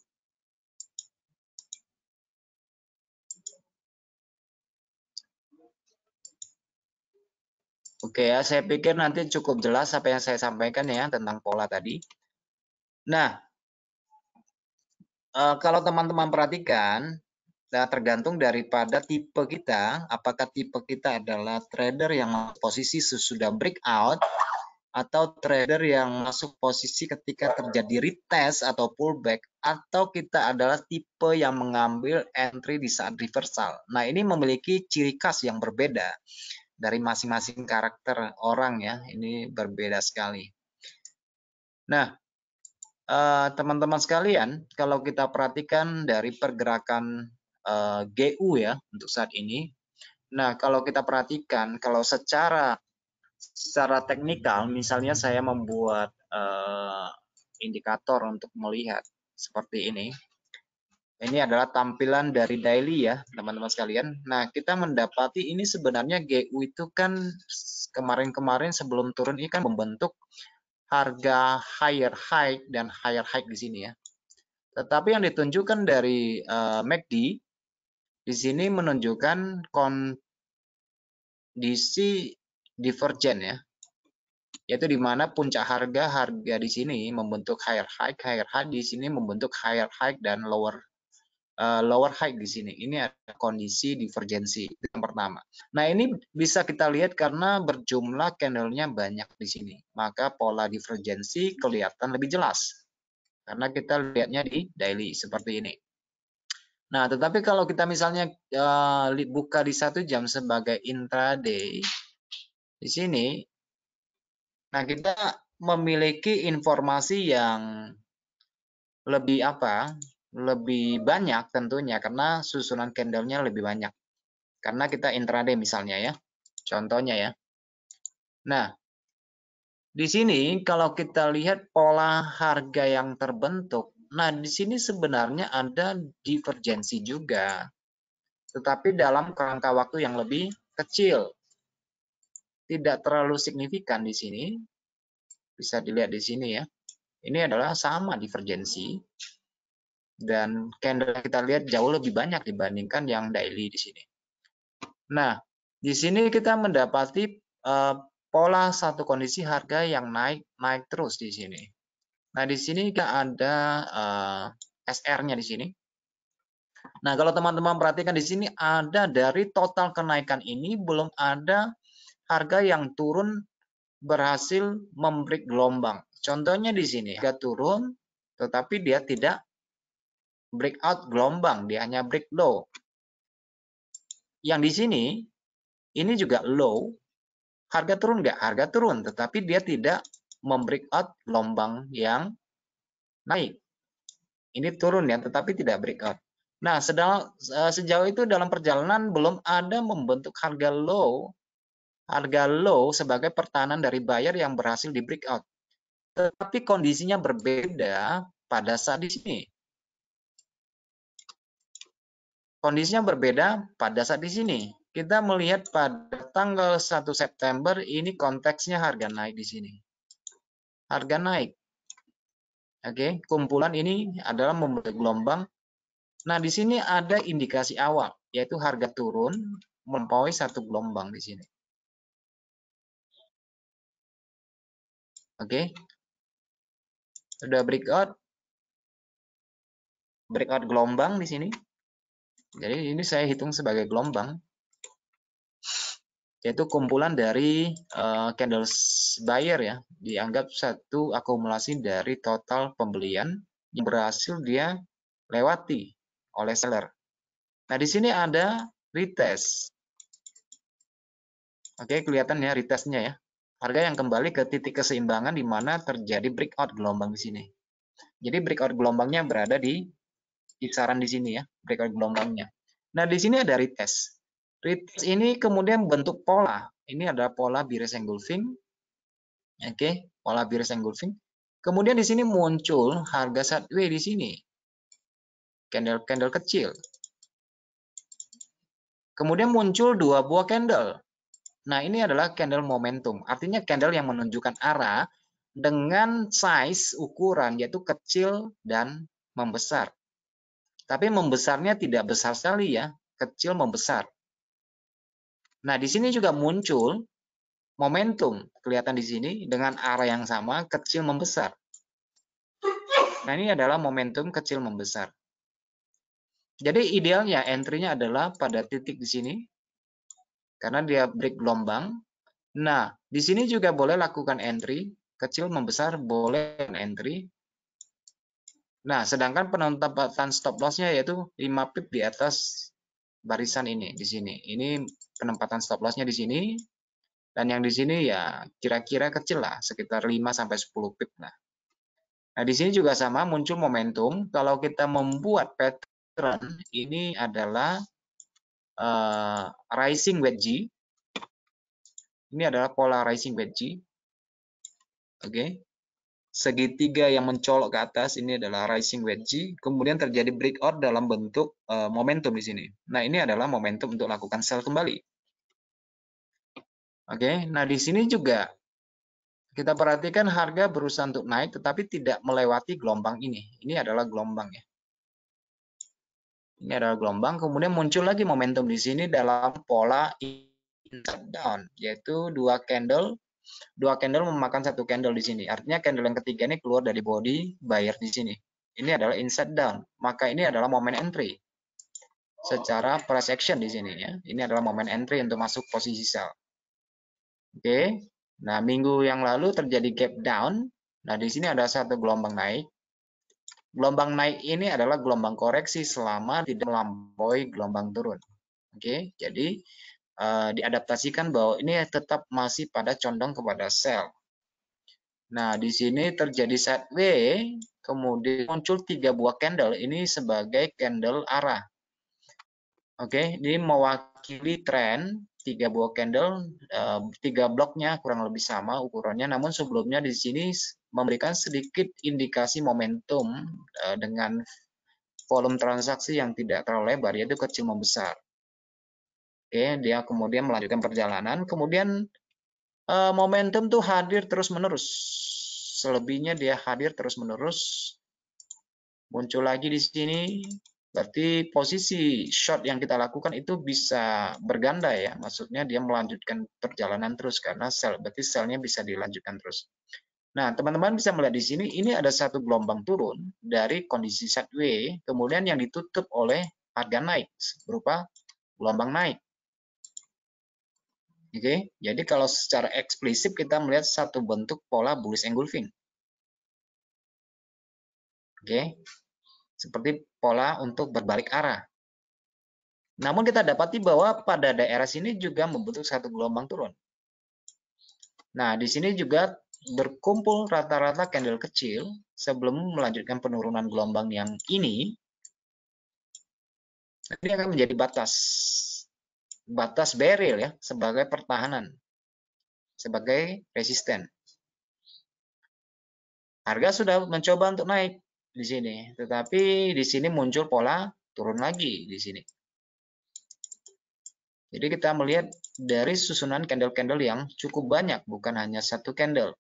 Oke ya, saya pikir nanti cukup jelas apa yang saya sampaikan ya tentang pola tadi. Nah, kalau teman-teman perhatikan, tergantung daripada tipe kita, apakah tipe kita adalah trader yang posisi sesudah breakout atau trader yang masuk posisi ketika terjadi retest atau pullback, atau kita adalah tipe yang mengambil entry di saat reversal. Nah, ini memiliki ciri khas yang berbeda dari masing-masing karakter orang ya, ini berbeda sekali. Nah, teman-teman sekalian, kalau kita perhatikan dari pergerakan GU ya untuk saat ini. Nah, kalau kita perhatikan, kalau secara teknikal, misalnya saya membuat indikator untuk melihat seperti ini. Ini adalah tampilan dari daily ya, teman-teman sekalian. Nah, kita mendapati ini sebenarnya GU itu kan kemarin-kemarin sebelum turun ini kan membentuk harga higher high dan higher high di sini ya. Tetapi yang ditunjukkan dari MACD di sini menunjukkan kondisi divergen ya, yaitu di mana puncak harga di sini membentuk higher high di sini membentuk higher high dan lower high di sini. Ini ada kondisi divergensi yang pertama. Nah, ini bisa kita lihat karena berjumlah candle-nya banyak di sini. Maka pola divergensi kelihatan lebih jelas. Karena kita lihatnya di daily seperti ini. Nah, tetapi kalau kita misalnya buka di 1 jam sebagai intraday di sini, nah kita memiliki informasi yang lebih lebih banyak tentunya karena susunan candle-nya lebih banyak. Karena kita intraday misalnya ya, contohnya ya. Nah, di sini kalau kita lihat pola harga yang terbentuk, nah di sini sebenarnya ada divergensi juga. Tetapi dalam kerangka waktu yang lebih kecil. Tidak terlalu signifikan di sini. Bisa dilihat di sini ya. Ini adalah sama divergensi. Dan candle kita lihat jauh lebih banyak dibandingkan yang daily di sini. Nah, di sini kita mendapati pola satu kondisi harga yang naik terus di sini. Nah, di sini kita ada SR-nya di sini. Nah, kalau teman-teman perhatikan di sini ada dari total kenaikan ini belum ada harga yang turun berhasil membreak gelombang. Contohnya di sini, harga turun tetapi dia tidak breakout gelombang, dia hanya break low. Yang di sini, ini juga low, harga turun nggak? Harga turun, tetapi dia tidak membreakout gelombang yang naik. Ini turun ya, tetapi tidak breakout. Nah, sejauh itu dalam perjalanan belum ada membentuk harga low sebagai pertahanan dari buyer yang berhasil di breakout. Tetapi kondisinya berbeda pada saat di sini. Kondisinya berbeda pada saat di sini. Kita melihat pada tanggal 1 September ini konteksnya harga naik di sini. Harga naik. Oke, kumpulan ini adalah membentuk gelombang Nah, di sini ada indikasi awal, yaitu harga turun melampaui satu gelombang di sini. Oke. Sudah breakout gelombang di sini. Jadi ini saya hitung sebagai gelombang, yaitu kumpulan dari candles buyer ya, dianggap satu akumulasi dari total pembelian yang berhasil dia lewati oleh seller. Nah, di sini ada retest. Oke, kelihatan ya retestnya ya. Harga yang kembali ke titik keseimbangan di mana terjadi breakout gelombang di sini. Jadi breakout gelombangnya berada di kisaran di sini ya, breakout gelombangnya. Nah, di sini ada retest. Retest ini kemudian bentuk pola. Ini adalah pola bearish engulfing. Oke, pola bearish engulfing. Kemudian di sini muncul harga sideways di sini. Candle kecil. Kemudian muncul dua buah candle. Nah, ini adalah candle momentum. Artinya candle yang menunjukkan arah dengan size ukuran yaitu kecil dan membesar. Tapi membesarnya tidak besar sekali ya, kecil membesar. Nah, di sini juga muncul momentum, kelihatan di sini dengan arah yang sama, kecil membesar. Nah, ini adalah momentum kecil membesar. Jadi idealnya entry-nya adalah pada titik di sini karena dia break gelombang. Nah, di sini juga boleh lakukan entry, kecil membesar boleh entry. Nah, sedangkan penempatan stop loss-nya yaitu 5 pip di atas barisan ini di sini. Ini penempatan stop loss-nya di sini. Dan yang di sini ya kira-kira kecil lah, sekitar 5 sampai 10 pip lah. Nah, di sini juga sama muncul momentum. Kalau kita membuat pattern ini adalah rising wedge. Ini adalah pola rising wedge. Oke. Segitiga yang mencolok ke atas ini adalah rising wedge, kemudian terjadi breakout dalam bentuk momentum di sini. Nah, ini adalah momentum untuk lakukan sell kembali. Oke, nah di sini juga kita perhatikan harga berusaha untuk naik tetapi tidak melewati gelombang ini. Ini adalah gelombang ya. Ini adalah gelombang, kemudian muncul lagi momentum di sini dalam pola inside down, yaitu dua candle memakan satu candle di sini. Artinya candle yang ketiga ini keluar dari body buyer di sini. Ini adalah inside down, maka ini adalah momen entry. Secara price action di sini ya. Ini adalah momen entry untuk masuk posisi sell. Oke. Nah, minggu yang lalu terjadi gap down. Nah, di sini ada satu gelombang naik. Gelombang naik ini adalah gelombang koreksi selama tidak melampaui gelombang turun. Oke, jadi diadaptasikan bahwa ini tetap masih pada condong kepada sell. Nah, di sini terjadi sideways, kemudian muncul 3 buah candle. Ini sebagai candle arah. Oke, ini mewakili tren 3 buah candle, 3 bloknya kurang lebih sama ukurannya. Namun sebelumnya di sini memberikan sedikit indikasi momentum dengan volume transaksi yang tidak terlalu lebar, yaitu kecil membesar. Oke, dia kemudian melanjutkan perjalanan. Kemudian momentum tuh hadir terus-menerus. Selebihnya dia hadir terus-menerus. Muncul lagi di sini. Berarti posisi short yang kita lakukan itu bisa berganda ya. Maksudnya dia melanjutkan perjalanan terus karena sell. Berarti sellnya bisa dilanjutkan terus. Nah, teman-teman bisa melihat di sini, ini ada satu gelombang turun dari kondisi sideways, kemudian yang ditutup oleh harga naik berupa gelombang naik. Oke, jadi kalau secara eksplisit kita melihat satu bentuk pola bullish engulfing. Oke, seperti pola untuk berbalik arah. Namun kita dapati bahwa pada daerah sini juga membentuk satu gelombang turun. Nah, di sini juga berkumpul rata-rata candle kecil sebelum melanjutkan penurunan gelombang yang ini. Ini akan menjadi batas barrier ya, sebagai pertahanan, sebagai resisten. Harga sudah mencoba untuk naik di sini, tetapi di sini muncul pola turun lagi di sini. Jadi kita melihat dari susunan candle-candle yang cukup banyak, bukan hanya satu candle.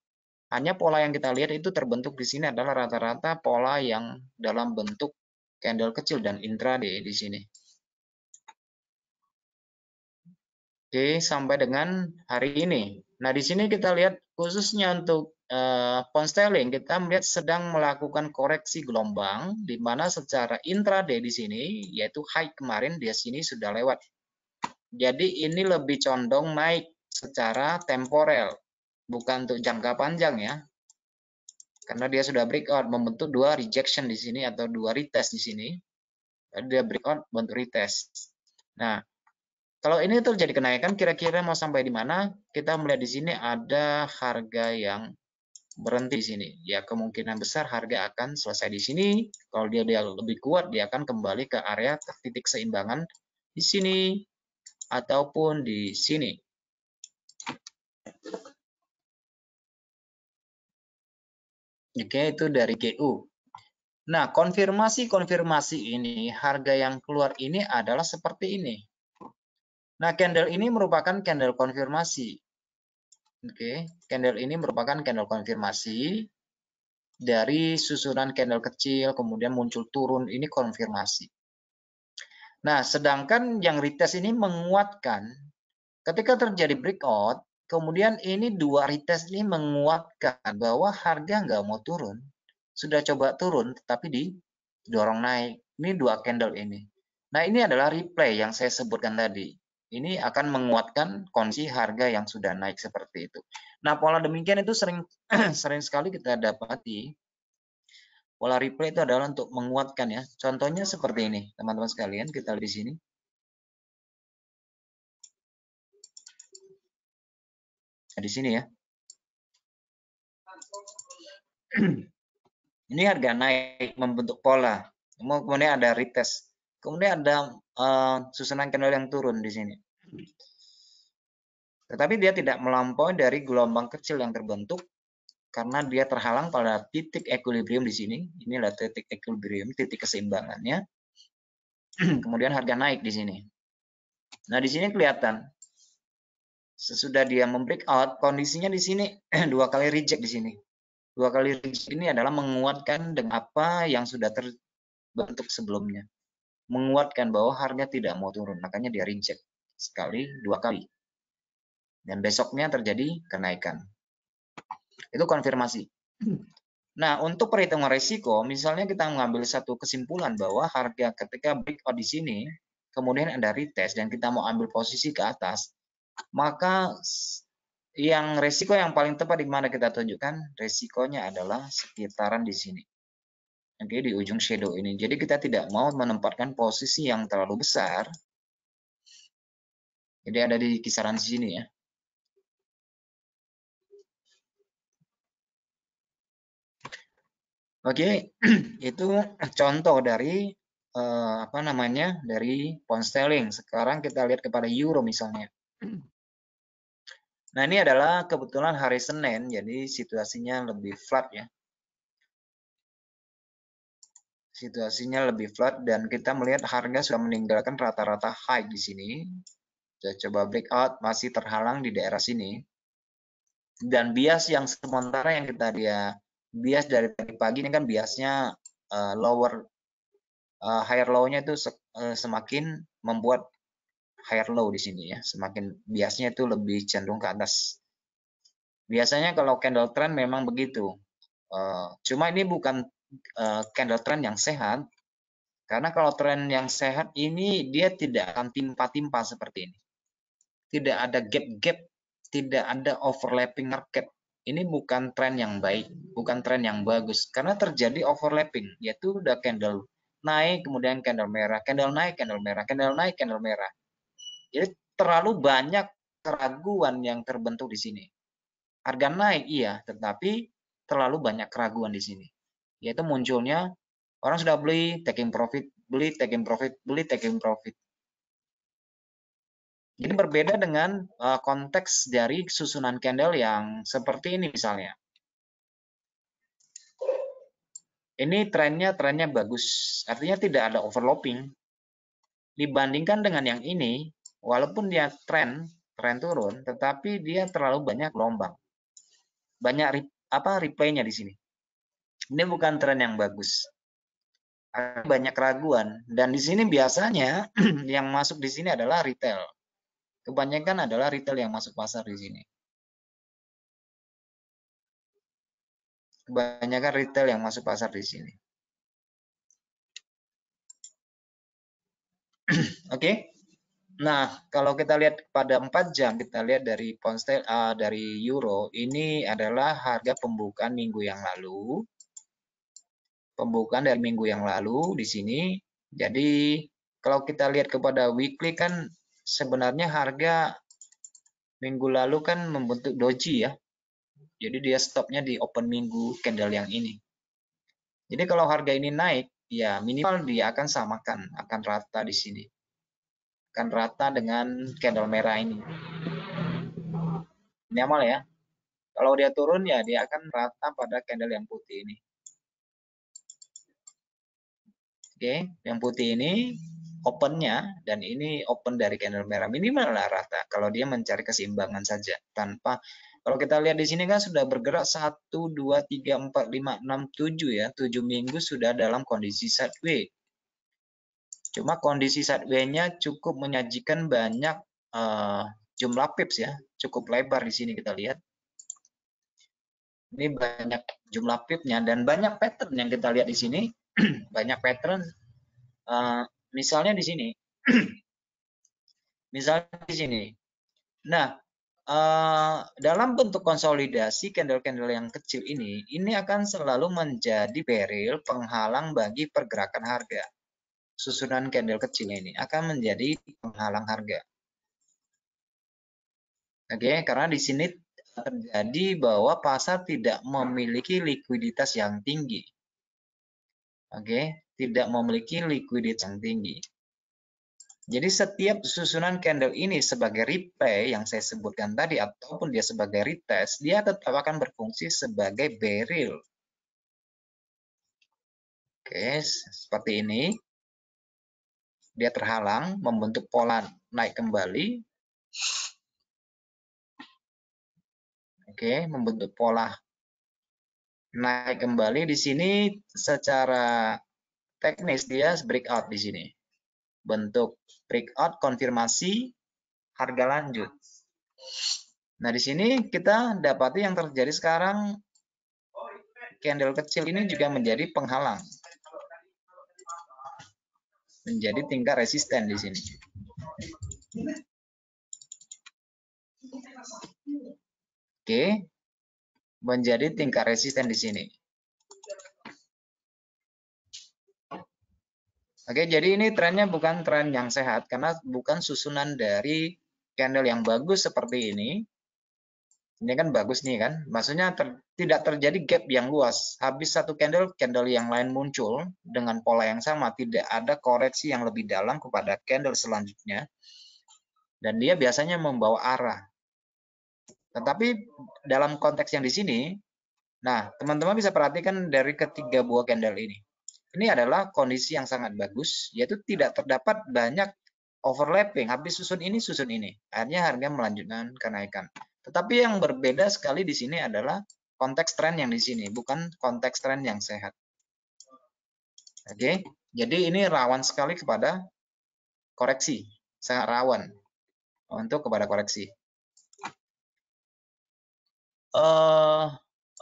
Hanya pola yang kita lihat itu terbentuk di sini adalah rata-rata pola yang dalam bentuk candle kecil dan intraday di sini. Oke, sampai dengan hari ini. Nah, di sini kita lihat khususnya untuk pound sterling, kita melihat sedang melakukan koreksi gelombang, di mana secara intraday di sini, yaitu high kemarin di sini sudah lewat. Jadi ini lebih condong naik secara temporer, bukan untuk jangka panjang ya. Karena dia sudah breakout, membentuk dua rejection di sini atau dua retest di sini. Dia breakout, bentuk retest. Nah, kalau ini terjadi kenaikan, kira-kira mau sampai di mana? Kita melihat di sini ada harga yang berhenti di sini. Ya, kemungkinan besar harga akan selesai di sini. Kalau dia lebih kuat, dia akan kembali ke area titik seimbangan di sini ataupun di sini. Oke, itu dari GU. Nah, konfirmasi ini, harga yang keluar ini adalah seperti ini. Nah, candle ini merupakan candle konfirmasi. Oke, candle ini merupakan candle konfirmasi dari susunan candle kecil, kemudian muncul turun, ini konfirmasi. Nah, sedangkan yang retest ini menguatkan. Ketika terjadi breakout, kemudian ini dua retest ini menguatkan bahwa harga nggak mau turun. Sudah coba turun, tetapi didorong naik. Ini dua candle ini. Nah, ini adalah replay yang saya sebutkan tadi. Ini akan menguatkan kondisi harga yang sudah naik seperti itu. Nah, pola demikian itu sering sering sekali kita dapati. Pola replay itu adalah untuk menguatkan ya. Contohnya seperti ini, teman-teman sekalian, kita lihat di sini. Nah, di sini ya. Ini harga naik membentuk pola. Kemudian ada retest. Kemudian ada susunan candle yang turun di sini. Tetapi dia tidak melampaui dari gelombang kecil yang terbentuk karena dia terhalang pada titik equilibrium di sini. Ini adalah titik equilibrium, titik keseimbangannya. Kemudian harga naik di sini. Nah, di sini kelihatan sesudah dia membreakout, kondisinya di sini dua kali reject di sini. Dua kali reject ini adalah menguatkan dengan apa yang sudah terbentuk sebelumnya. Menguatkan bahwa harga tidak mau turun, makanya dia reject sekali, dua kali. Dan besoknya terjadi kenaikan. Itu konfirmasi. Nah, untuk perhitungan risiko, misalnya kita mengambil satu kesimpulan bahwa harga ketika breakout di sini, kemudian ada retest dan kita mau ambil posisi ke atas, maka yang risiko yang paling tepat di mana kita tunjukkan, risikonya adalah sekitaran di sini. Oke, di ujung shadow ini. Jadi kita tidak mau menempatkan posisi yang terlalu besar. Jadi ada di kisaran sini ya. Oke, itu contoh dari apa namanya, dari pound sterling. Sekarang kita lihat kepada euro misalnya. Nah, ini adalah kebetulan hari Senin, jadi situasinya lebih flat ya. Situasinya lebih flat dan kita melihat harga sudah meninggalkan rata-rata high di sini. Saya coba breakout, masih terhalang di daerah sini. Dan bias yang sementara yang kita bias dari tadi pagi ini kan biasnya lower higher low-nya itu semakin membuat higher low di sini ya, semakin biasnya itu lebih cenderung ke atas. Biasanya kalau candle trend memang begitu. Cuma ini bukan candle trend yang sehat, karena kalau tren yang sehat ini dia tidak akan timpa-timpa seperti ini. Tidak ada gap-gap, tidak ada overlapping market. Ini bukan tren yang baik, bukan tren yang bagus, karena terjadi overlapping, yaitu udah candle naik, kemudian candle merah, candle naik, candle merah, candle naik, candle merah. Jadi terlalu banyak keraguan yang terbentuk di sini. Harga naik iya, tetapi terlalu banyak keraguan di sini. Yaitu munculnya orang sudah beli, taking profit, beli, taking profit, beli, taking profit. Jadi berbeda dengan konteks dari susunan candle yang seperti ini misalnya. Ini trennya bagus, artinya tidak ada overlapping. Dibandingkan dengan yang ini, walaupun dia tren turun, tetapi dia terlalu banyak gelombang. Banyak replaynya di sini. Ini bukan tren yang bagus. banyak keraguan. Dan di sini biasanya yang masuk di sini adalah retail. Kebanyakan adalah retail yang masuk pasar di sini. Kebanyakan retail yang masuk pasar di sini. Oke. Nah, kalau kita lihat pada 4 jam, kita lihat dari dari euro, ini adalah harga pembukaan minggu yang lalu. Pembukaan dari minggu yang lalu di sini. Jadi, kalau kita lihat kepada weekly kan sebenarnya harga minggu lalu kan membentuk doji ya. Jadi dia stopnya di open minggu candle yang ini. Jadi kalau harga ini naik, ya minimal dia akan samakan, akan rata di sini. Akan rata dengan candle merah ini. Minimal ya. Kalau dia turun ya dia akan rata pada candle yang putih ini. Oke, yang putih ini opennya dan ini open dari candle merah minimal lah rata. Kalau dia mencari keseimbangan saja tanpa. Kalau kita lihat di sini kan sudah bergerak 1, 2, 3, 4, 5, 6, 7 ya. 7 minggu sudah dalam kondisi sideways. Cuma kondisi sideways-nya cukup menyajikan banyak jumlah pips ya. Cukup lebar di sini kita lihat. Ini banyak jumlah pipnya dan banyak pattern yang kita lihat di sini. Banyak pattern. Misalnya di sini. Misalnya di sini. Nah, dalam bentuk konsolidasi candle-candle yang kecil ini akan selalu menjadi barrier penghalang bagi pergerakan harga. Susunan candle kecil ini akan menjadi penghalang harga. Oke, karena di sini terjadi bahwa pasar tidak memiliki likuiditas yang tinggi. Oke, tidak memiliki likuiditas yang tinggi. Jadi setiap susunan candle ini sebagai replay yang saya sebutkan tadi ataupun dia sebagai retest, dia tetap akan berfungsi sebagai barrier. Oke, seperti ini. Dia terhalang, membentuk pola naik kembali. Oke, membentuk pola naik kembali. Di sini secara teknis dia breakout di sini. Bentuk breakout konfirmasi harga lanjut. Nah, di sini kita dapati yang terjadi sekarang candle kecil ini juga menjadi penghalang. Menjadi tingkat resisten di sini. Oke. Menjadi tingkat resisten di sini. Oke, jadi ini trennya bukan tren yang sehat karena bukan susunan dari candle yang bagus seperti ini. Ini kan bagus nih kan, maksudnya tidak terjadi gap yang luas. Habis satu candle, candle yang lain muncul dengan pola yang sama, tidak ada koreksi yang lebih dalam kepada candle selanjutnya. Dan dia biasanya membawa arah. Tetapi dalam konteks yang di sini, nah teman-teman bisa perhatikan dari ketiga buah candle ini. Ini adalah kondisi yang sangat bagus, yaitu tidak terdapat banyak overlapping. Habis susun ini, akhirnya harga melanjutkan kenaikan. Tetapi yang berbeda sekali di sini adalah konteks tren yang di sini, bukan konteks tren yang sehat. Oke, jadi ini rawan sekali kepada koreksi, sangat rawan untuk kepada koreksi.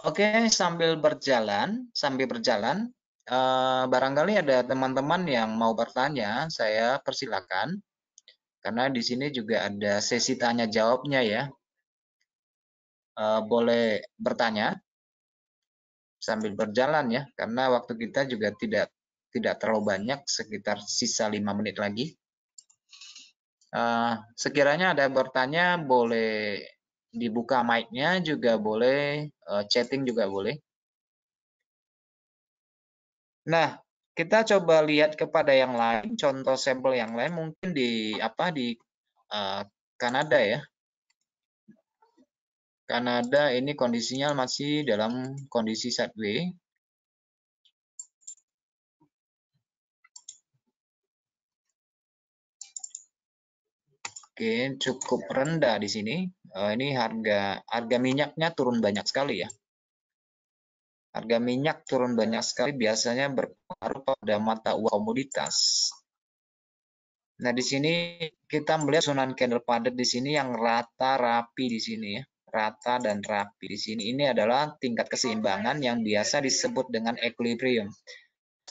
Oke, sambil berjalan, barangkali ada teman-teman yang mau bertanya, saya persilakan. Karena di sini juga ada sesi tanya jawabnya ya. Boleh bertanya sambil berjalan ya, karena waktu kita juga tidak terlalu banyak, sekitar sisa 5 menit lagi. Sekiranya ada bertanya, boleh dibuka mic-nya, juga boleh chatting juga boleh. Nah, kita coba lihat kepada yang lain, contoh sampel yang lain mungkin di Kanada ya. Kanada ini kondisinya masih dalam kondisi sideways. Oke, cukup rendah di sini. Ini harga minyaknya turun banyak sekali ya. Harga minyak turun banyak sekali biasanya berpengaruh pada mata uang komoditas. Nah, di sini kita melihat susunan candle padat di sini yang rata rapi di sini ya. Rata dan rapi di sini. Ini adalah tingkat keseimbangan yang biasa disebut dengan equilibrium.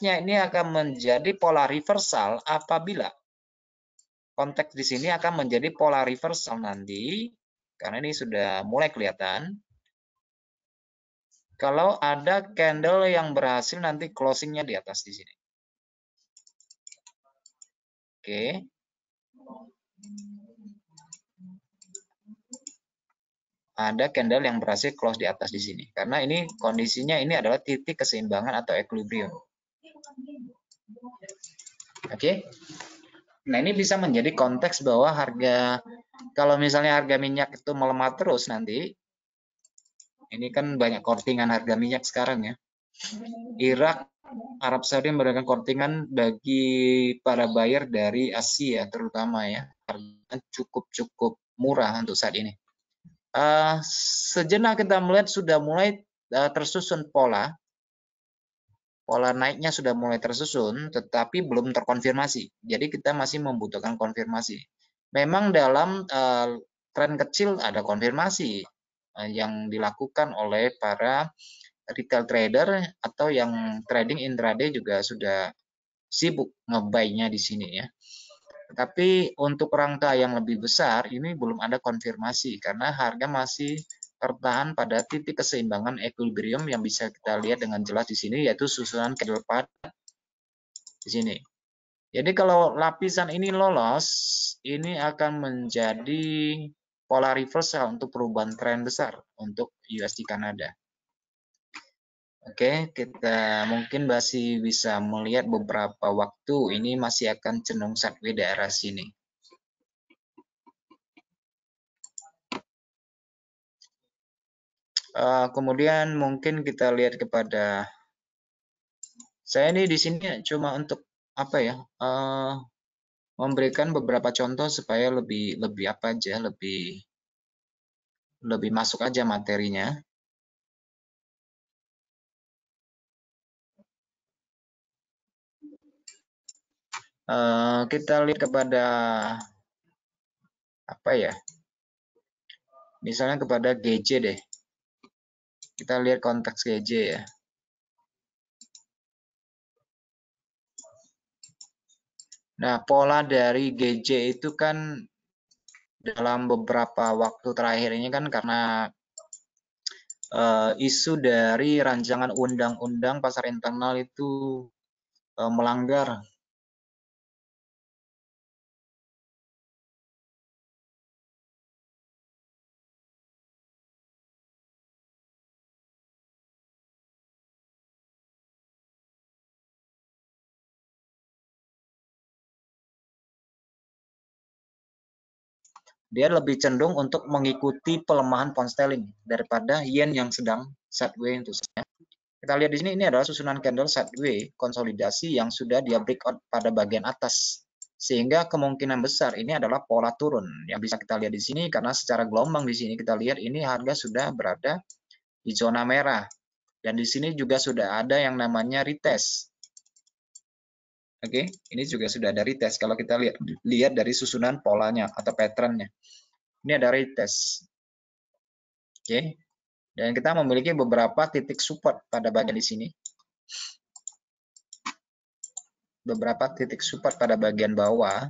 Ini akan menjadi pola reversal apabila konteks di sini akan menjadi pola reversal nanti, karena ini sudah mulai kelihatan. Kalau ada candle yang berhasil nanti closingnya di atas di sini. Oke. Ada candle yang berhasil close di atas di sini. Karena ini kondisinya ini adalah titik keseimbangan atau equilibrium. Oke. Nah, ini bisa menjadi konteks bahwa harga, kalau misalnya harga minyak itu melemah terus nanti, ini kan banyak kortingan harga minyak sekarang ya. Irak, Arab Saudi memberikan kortingan bagi para buyer dari Asia terutama ya. Harganya cukup murah untuk saat ini. Sejenak kita melihat sudah mulai tersusun pola naiknya sudah mulai tersusun, tetapi belum terkonfirmasi. Jadi kita masih membutuhkan konfirmasi. Memang dalam tren kecil ada konfirmasi yang dilakukan oleh para retail trader atau yang trading intraday juga sudah sibuk ngebuy-nya di sini ya. Tapi untuk rangka yang lebih besar ini belum ada konfirmasi karena harga masih tertahan pada titik keseimbangan equilibrium yang bisa kita lihat dengan jelas di sini, yaitu susunan candle padat di sini. Jadi kalau lapisan ini lolos, ini akan menjadi pola reversal untuk perubahan tren besar untuk USD Kanada. Oke, kita mungkin masih bisa melihat beberapa waktu ini masih akan cenderung sideways daerah sini. Kemudian mungkin kita lihat kepada saya ini di sini cuma untuk apa ya, memberikan beberapa contoh supaya lebih apa aja, lebih masuk aja materinya. Kita lihat kepada apa ya, misalnya kepada GJ deh. Kita lihat konteks GJ ya. Nah, pola dari GJ itu kan dalam beberapa waktu terakhir ini kan karena isu dari rancangan undang-undang pasar internal itu melanggar dia lebih cenderung untuk mengikuti pelemahan pound sterling daripada yen yang sedang sideways untuk saya. Kita lihat di sini ini adalah susunan candle sideways konsolidasi yang sudah dia breakout pada bagian atas. Sehingga kemungkinan besar ini adalah pola turun yang bisa kita lihat di sini karena secara gelombang di sini kita lihat ini harga sudah berada di zona merah. Dan di sini juga sudah ada yang namanya retest. Oke, ini juga sudah ada retest kalau kita lihat dari susunan polanya atau patternnya. Ini ada retest. Oke. Dan kita memiliki beberapa titik support pada bagian di sini. Beberapa titik support pada bagian bawah.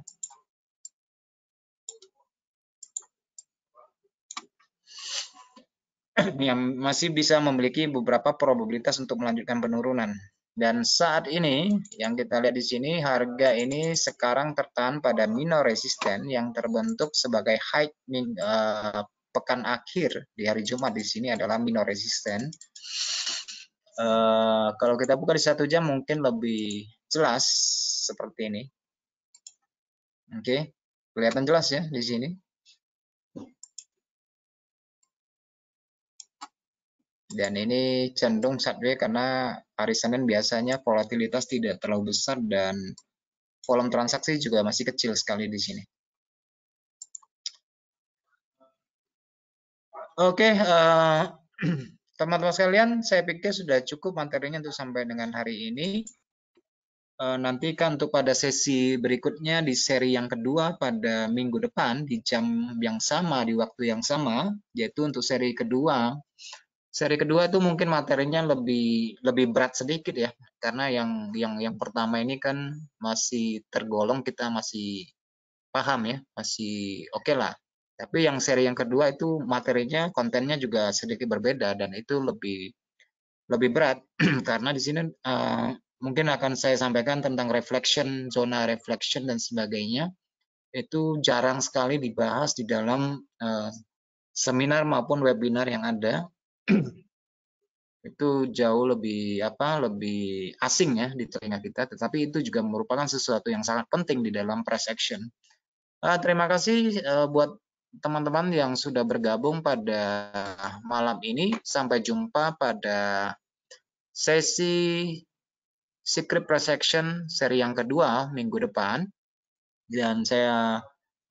Yang masih bisa memiliki beberapa probabilitas untuk melanjutkan penurunan. Dan saat ini yang kita lihat di sini harga ini sekarang tertahan pada minor resisten yang terbentuk sebagai high pekan akhir di hari Jumat di sini adalah minor resisten. Kalau kita buka di 1 jam mungkin lebih jelas seperti ini. Oke, kelihatan jelas ya di sini. Dan ini cenderung sideways karena hari Senin biasanya volatilitas tidak terlalu besar dan volume transaksi juga masih kecil sekali di sini. Oke, teman-teman sekalian, saya pikir sudah cukup materinya untuk sampai dengan hari ini. Nantikan untuk pada sesi berikutnya di seri yang kedua pada minggu depan di jam yang sama, di waktu yang sama, yaitu untuk seri kedua. Seri kedua itu mungkin materinya lebih berat sedikit ya, karena yang pertama ini kan masih tergolong kita masih paham ya, masih oke lah. Tapi yang seri yang kedua itu materinya, kontennya juga sedikit berbeda dan itu lebih berat karena di sini mungkin akan saya sampaikan tentang reflection, zona reflection dan sebagainya. Itu jarang sekali dibahas di dalam seminar maupun webinar yang ada. Itu jauh lebih lebih asing ya di telinga kita, tetapi itu juga merupakan sesuatu yang sangat penting di dalam press action. Terima kasih buat teman-teman yang sudah bergabung pada malam ini. Sampai jumpa pada sesi Secret Press Action seri yang kedua minggu depan. Dan saya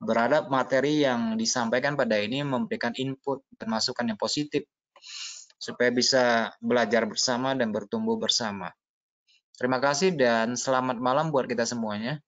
berharap materi yang disampaikan pada ini memberikan input dan masukan yang positif supaya bisa belajar bersama dan bertumbuh bersama. Terima kasih dan selamat malam buat kita semuanya.